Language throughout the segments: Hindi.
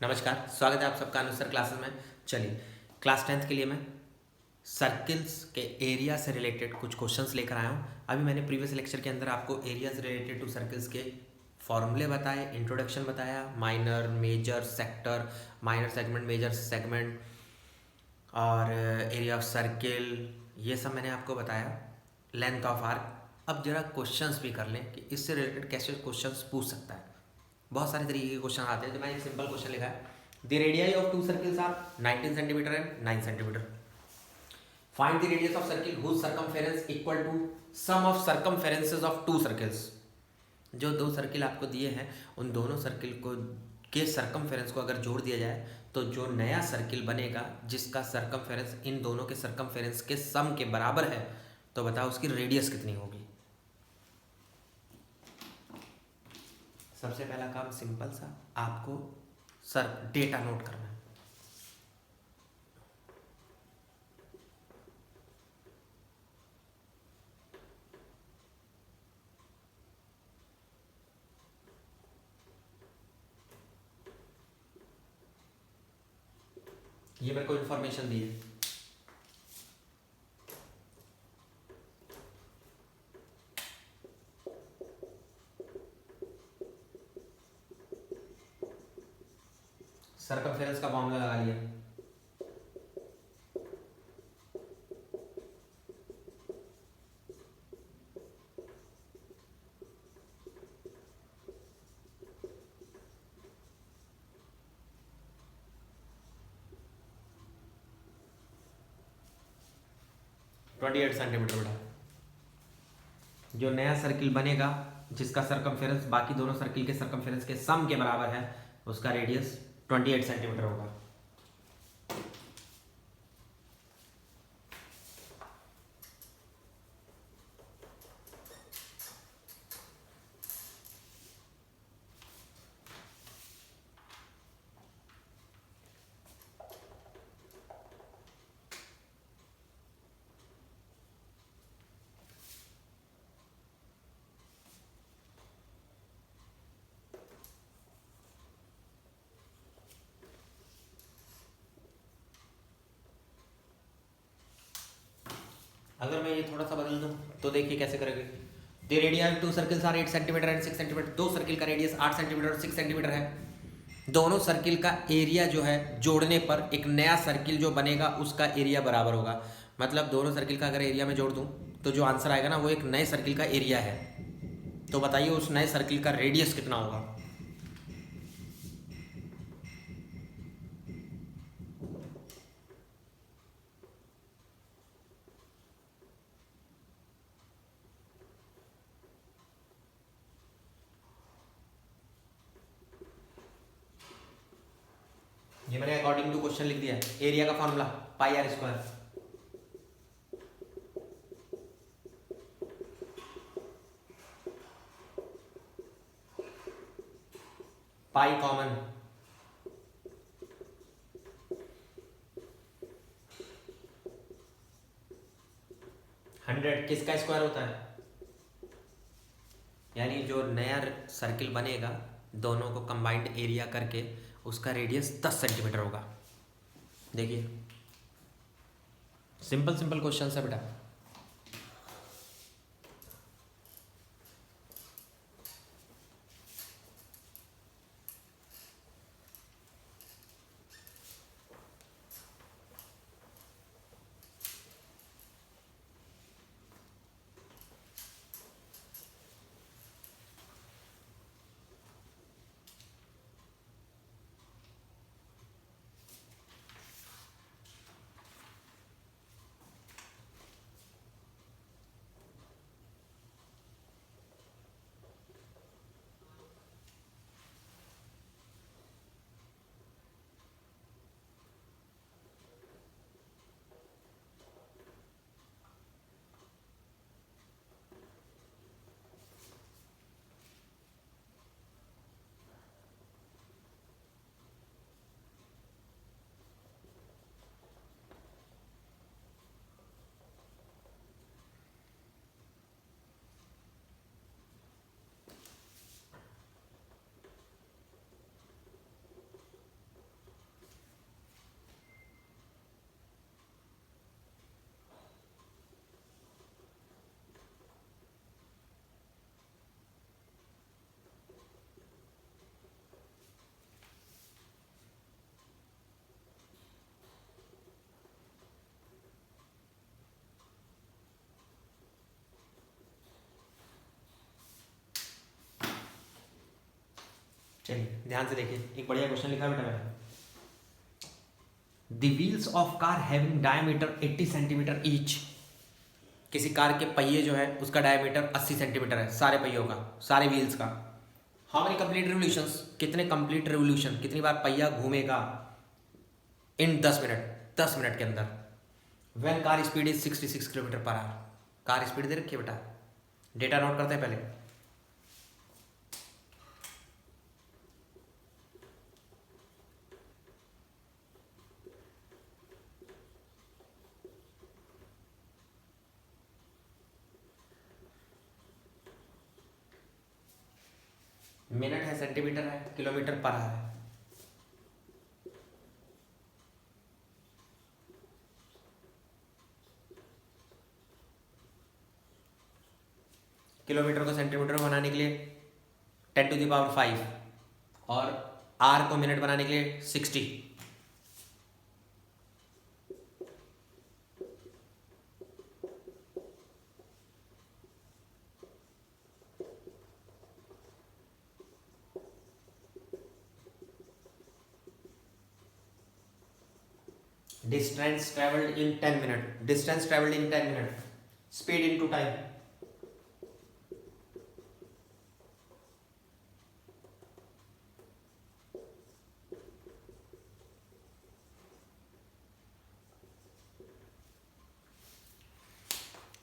नमस्कार, स्वागत है आप सबका अनुसर क्लासेस में। चलिए, क्लास 10th के लिए मैं सर्किल्स के एरिया से रिलेटेड कुछ क्वेश्चंस लेकर आया हूँ। अभी मैंने प्रीवियस लेक्चर के अंदर आपको एरियाज रिलेटेड टू सर्किल्स के फॉर्मूले बताए, इंट्रोडक्शन बताया, minor, major, sector, minor segment, major segment और एरिया ऑफ सर्किल, ये सब मैंने आपको बताया, लेंथ ऑफ आर्क। अब जरा क्वेश्चंस भी कर लें कि इससे रिलेटेड कैसे क्वेश्चंस पूछ सकता है। बहुत सारे तरीके के क्वेश्चन आते हैं, तो मैंने एक सिंपल क्वेश्चन लिखा है, the radii of two circles are 19 centimetre and 9 centimetre. Find the radius of circle whose circumference equal to sum of circumferences of two circles. जो दो सर्किल आपको दिए हैं, उन दोनों सर्किल को के सर्कमफेरेंस को अगर जोड़ दिया जाए तो जो नया सर्किल बनेगा जिसका सर्कमफेरेंस इन दोनों के सर्कमफेरेंस के सम के बराबर है, तो बताओ उसकी रेडियस कितनी होगी। सबसे पहला काम सिंपल सा, आपको सर डेटा नोट करना है। ये मेरे को इन्फॉर्मेशन दी है। सर्कमफेरेंस का फॉर्मूला लगा लिया। ट्वेंटी 28 सेंटीमीटर बेटा। जो नया सर्किल बनेगा जिसका सर्कमफेरेंस बाकी दोनों सर्किल के सर्कमफेरेंस के सम के बराबर है, उसका रेडियस 28 सेंटीमीटर होगा। अगर मैं ये थोड़ा सा बदल दूं तो देखिए कैसे करेंगे। The radius two circles are 8 centimetre and 6 centimetre. दो सर्किल का रेडियस 8 सेंटीमीटर और 6 सेंटीमीटर है। दोनों सर्किल का एरिया जो है जोड़ने पर एक नया सर्किल जो बनेगा उसका एरिया बराबर होगा। मतलब दोनों सर्किल का अगर एरिया में जोड़ दूं तो जो आंसर आएगा ना वो एक नए सर्किल का एरिया है। तो बताइए उस नए सर्किल का रेडियस कितना होगा। ये मैंने अकॉर्डिंग टू क्वेश्चन लिख दिया है। एरिया का formula pi r square. Pi common, 100 किसका स्क्वायर होता है, यानी जो नया सर्किल बनेगा दोनों को कंबाइंड एरिया करके उसका रेडियस 10 सेंटीमीटर होगा। देखिए सिंपल सिंपल क्वेश्चन है बेटा। चलिए ध्यान से देखिए, एक बढ़िया क्वेश्चन लिखा बेटा मैंने। The wheels of car having diameter 80 centimetre each. किसी कार के पहिए जो है उसका डायमीटर 80 सेंटीमीटर है, सारे पहियों का, सारे व्हील्स का। हाउ मेनी कंप्लीट रिवोल्यूशंस, कितने कंप्लीट रिवोल्यूशन, कितनी बार पहिया घूमेगा इन 10 मिनट, 10 मिनट के अंदर। When car speed is 66 kilometre per hour. Car speed दे रखी है बेटा, डेटा नोट करते हैं पहले। मिनट है, सेंटीमीटर है, किलोमीटर पर आवर है। किलोमीटर को सेंटीमीटर में बनाने के लिए 10⁵ और आर को मिनट बनाने के लिए 60। Distance travelled in 10 minute, distance travelled in 10 minute, speed into time.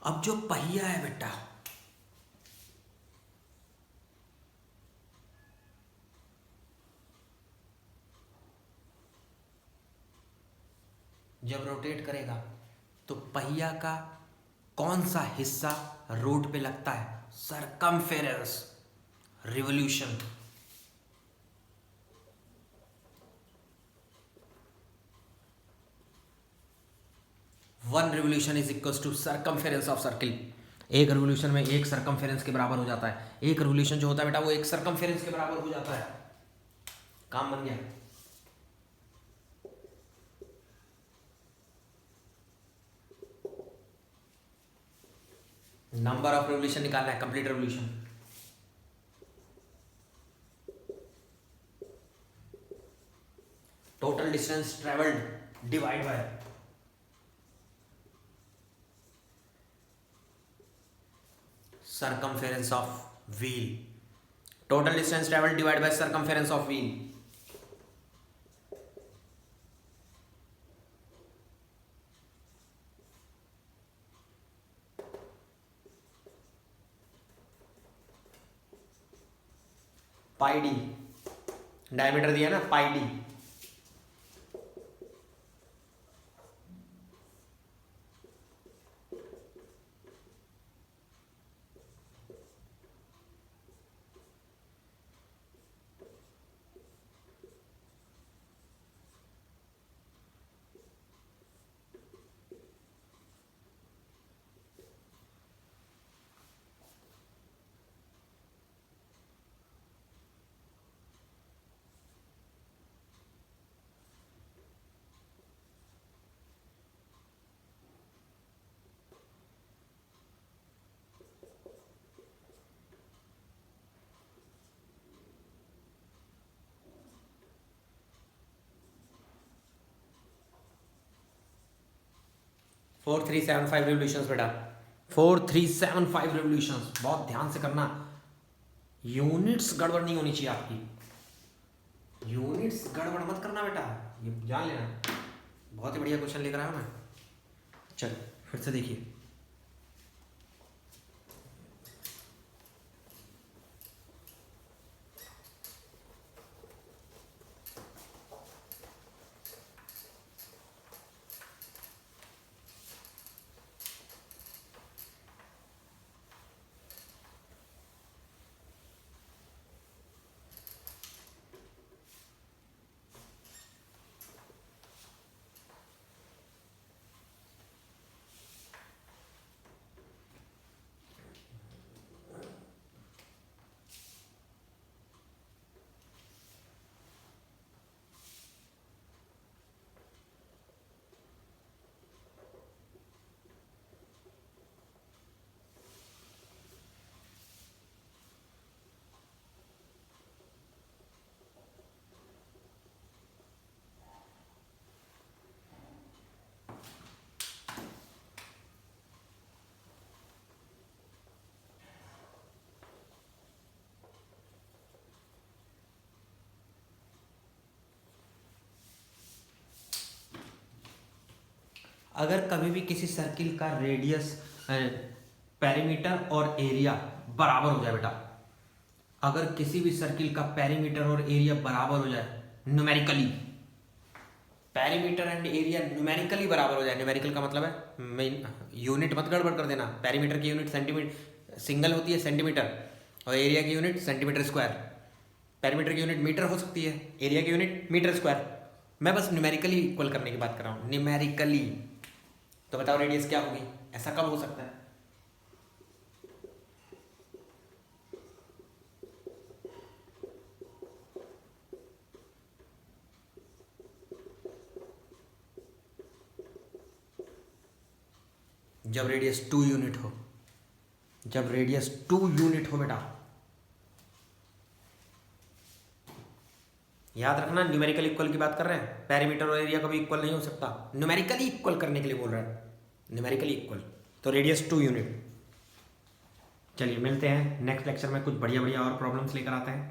अब जो पहिया है बेटा, जब रोटेट करेगा तो पहिया का कौन सा हिस्सा रोड पे लगता है? Circumference revolution. One revolution is equal to circumference of circle. एक रिवोल्यूशन में एक सरकमफेरेंस के बराबर हो जाता है। एक रिवोल्यूशन जो होता है बेटा वो एक सरकमफेरेंस के बराबर हो जाता है। काम बन गया। नंबर ऑफ रिवोल्यूशन निकालना है, complete revolution. Total distance travelled divide by circumference of wheel. Total distance traveled divided by circumference of wheel. Pi D, diameter दिया ना, पाई डी। फोर 375 रिवोल्यूशंस बेटा, 4375 रिवोल्यूशंस। बहुत ध्यान से करना, यूनिट्स गड़बड़ नहीं होनी चाहिए आपकी। यूनिट्स गड़बड़ मत करना बेटा, ये जान लेना। बहुत ही बढ़िया क्वेश्चन लेकर आया हूं मैं। चल फिर से देखिए। अगर कभी भी किसी सर्किल का रेडियस, पेरीमीटर और एरिया बराबर हो जाए बेटा, अगर किसी भी सर्किल का पेरीमीटर और एरिया बराबर हो जाए numerically, perimeter and area numerically बराबर हो जाए, न्यूमेरिकल का मतलब है मेन यूनिट मत गड़बड़ कर देना, पेरीमीटर की यूनिट सेंटीमीटर सिंगल होती है सेंटीमीटर, और एरिया की यूनिट सेंटीमीटर स्क्वायर। पेरीमीटर की यूनिट मीटर हो सकती है, एरिया की यूनिट मीटर स्क्वायर। मैं बस न्यूमेरिकली इक्वल करने की बात कर रहा हूँ, न्यूमेरिकली। तो बताओ रेडियस क्या होगी, ऐसा कब हो सकता है? जब रेडियस 2 यूनिट हो, जब रेडियस 2 यूनिट हो बेटा। याद रखना न्यूमेरिकल इक्वल की बात कर रहे हैं, पेरीमीटर और एरिया कभी इक्वल नहीं हो सकता, न्यूमेरिकली इक्वल करने के लिए बोल रहे हैं, न्यूमेरिकली इक्वल। तो रेडियस 2 यूनिट। चलिए मिलते हैं नेक्स्ट लेक्चर में, कुछ बढ़िया बढ़िया और प्रॉब्लम्स लेकर आते हैं।